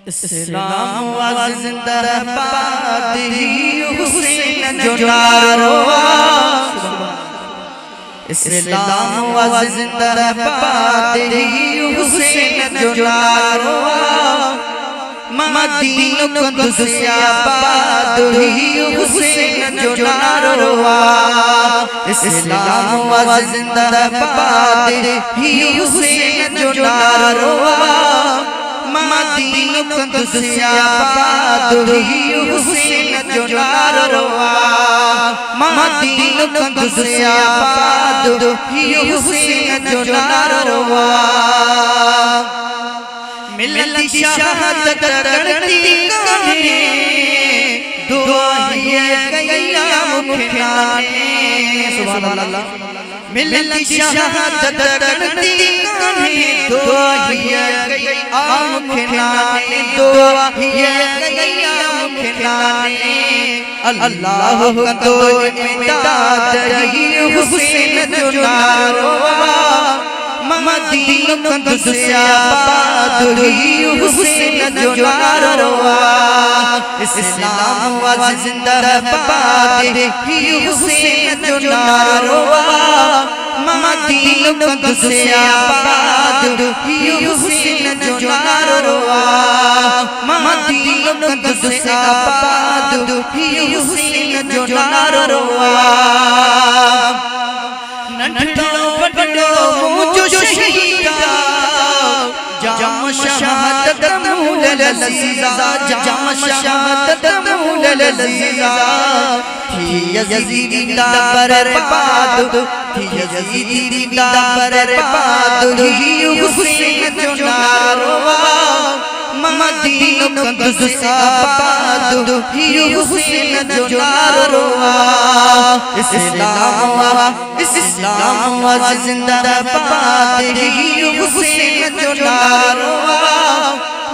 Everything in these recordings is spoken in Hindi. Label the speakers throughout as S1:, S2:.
S1: इस्लाम व जिंदाबाद हुसैन जो नारोवा। इस्लाम व जिंदाबाद हुसैन जो नारोवा। मदीना कुद्स आबाद हुसैन जो नारोवा। इस्लाम व जिंदाबाद हुसैन जो नारोवा। मदीना कुद्स आबाद हुसैन जो नारोवा। मदीना कुद्स आबाद हुसैन जो नारोवा। मिलती शहादत करती काहे दुआ ये क़याम खिलाने। सुभान अल्लाह। मिलती शहादत करती काहे दुआ ये क़याम खिलाने। दुआ ये क़याम खिलाने। अल्लाह का तो इमदाद हुसैन जो नारोवा। मदीना कुद्स आबाद हुसैन जो नारोवा। इस्लाम व जिंदाबाद हुसैन जो नारोवा। मदीना कुद्स आबाद हुसैन जो नारोवा। मदीना कुद्स आबाद हुसैन जो नारोवा। नन्हड़ो बड़ो मुझो शहीदा जाम शहादत मूल लजीजा। जाम शहादत मूल लजीजा। थी यजीदी दा बर्बाद। थी यजीदी दा बर्बाद हुसैन जो नारोवा। मदीना कुद्स आबाद हुसैन जो नारोवा। इस्लाम व जिंदाबाद हुसैन जो नारोवा।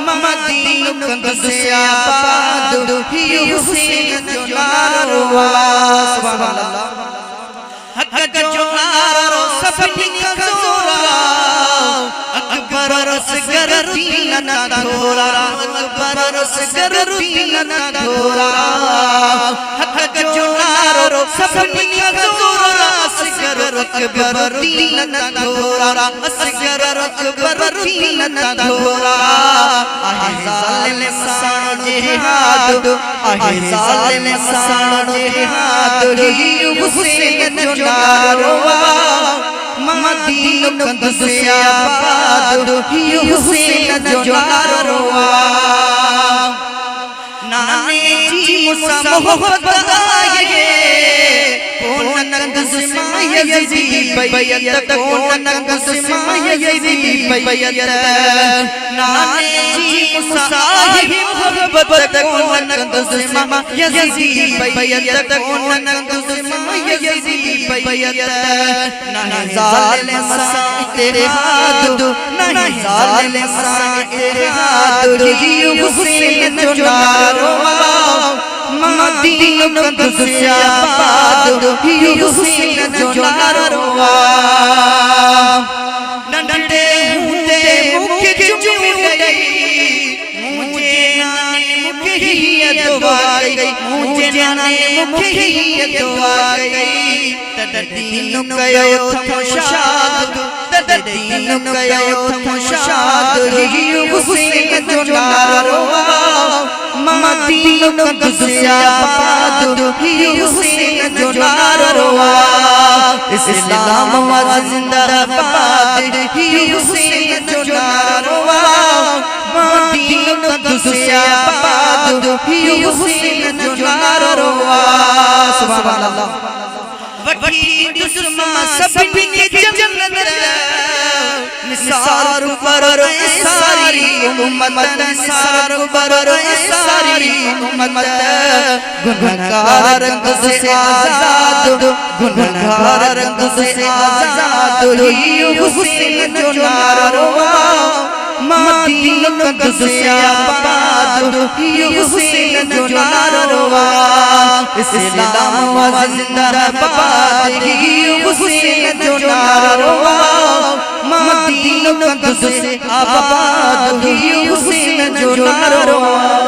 S1: मदीना कुद्स आबाद हुसैन जो नारोवा। सुभान अल्लाह। हक जो नारो सबनी कजोरा। अकबर असगर दीन ना धोरा। अकबर असगर दीन ना धोरा। हक जो नारो सबनी कजोरा। असगर अकबर दीन ना धोरा। असगर अकबर दीन ना धोरा। आहे जालिम साण जिहाद। आहे जालिम साण जिहाद हुसैन जो नारोवा। मदीना कुद्स आबाद हुसैन जो नारोवा। नाने जी मुसा मोहब्बत आए कौन कुद्स में यजीद बैयत। कौन कुद्स में यजीद बैयत। नाने जी मुसा मोहब्बत कौन कुद्स में यजीद बैयत। कौन कुद्स में यजीद बैयत। नहीं जालिम सा तेरे हाथ। नहीं जालिम सा तेरे हाथ हुसैन जो नारोवा। मदीना कुद्स आबाद हुसैन जो नारोवा। नन्हे होते मुख चूम गई। मुझे नाने मुख ही दुआ गई। मुझे नाने मुख ही दुआ गई। तददीन कयो थमशाद। तददीन कयो थमशाद हुसैन जो नारोवा। मदीना कुद्स आबाद हुसैन जो नारोवा। इस्लाम व जिंदाबाद हुसैन जो नारोवा। मदीना कुद्स आबाद हुसैन जो नारोवा। सुभान अल्लाह। वकी दुश्मन सबनी जन्नत। निसार पर सारी उम्मत। निसार पर सारी उम्मत। गुनहगार कुद्स से आजाद। गुनहगार कुद्स से आजाद हुसैन जो नारोवा। मदीना कुद्स आबाद हुसैन जो नारोवा। इस्लाम व जिंदाबाद हुसैन जो नारोवा। मदीनों का तुझसे आबाद ही हुसैन जो ना रोआ।